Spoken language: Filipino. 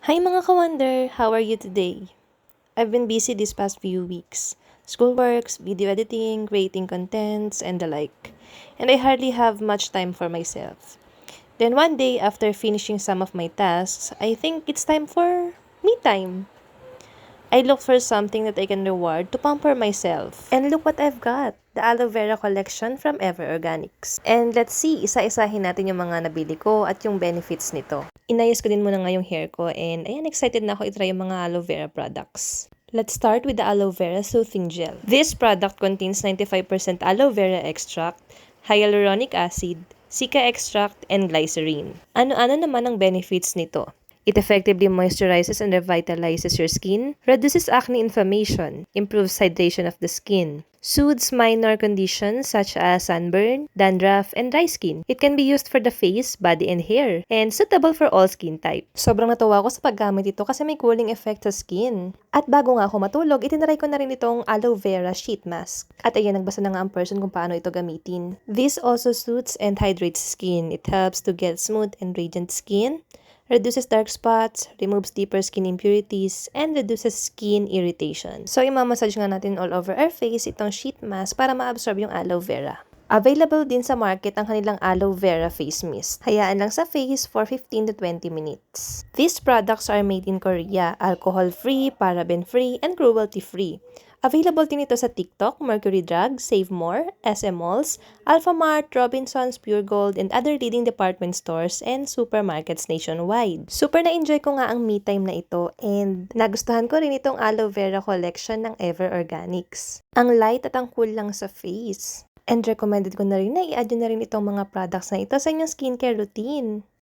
Hi mga ka-wonder! How are you today? I've been busy these past few weeks. Schoolworks, video editing, creating contents, and the like. And I hardly have much time for myself. Then one day, after finishing some of my tasks, I think it's time for me time. I look for something that I can reward to pamper myself. And look what I've got! The Aloe Vera collection from Ever Organics. And let's see, isa-isahin natin yung mga nabili ko at yung benefits nito. Inayos ko din muna nga yung hair ko and ayan, excited na ako itry yung mga aloe vera products. Let's start with the Aloe Vera Soothing Gel. This product contains 95% aloe vera extract, hyaluronic acid, cica extract, and glycerin. Ano-ano naman ang benefits nito? It effectively moisturizes and revitalizes your skin, reduces acne inflammation, improves hydration of the skin, soothes minor conditions such as sunburn, dandruff, and dry skin. It can be used for the face, body, and hair, and suitable for all skin types. Sobrang natuwa ko sa paggamit ito kasi may cooling effect sa skin. At bago nga ako matulog, itinry ko na rin itong Aloe Vera Sheet Mask. At ayan, nagbasa na nga ang person kung paano ito gamitin. This also soothes and hydrates skin. It helps to get smooth and radiant skin, reduces dark spots, removes deeper skin impurities, and reduces skin irritation. So, imamassage nga natin all over our face itong sheet mask para ma-absorb yung aloe vera. Available din sa market ang kanilang aloe vera face mist. Hayaan lang sa face for 15 to 20 minutes. These products are made in Korea, alcohol-free, paraben-free, and cruelty-free. Available din ito sa TikTok, Mercury Drug, Save More, SM Malls, Alphamart, Robinsons, Pure Gold, and other leading department stores and supermarkets nationwide. Super na-enjoy ko nga ang me time na ito and nagustuhan ko rin itong aloe vera collection ng Ever Organics. Ang light at ang cool lang sa face. And recommended ko na rin na i-add na rin itong mga products na ito sa inyong skincare routine.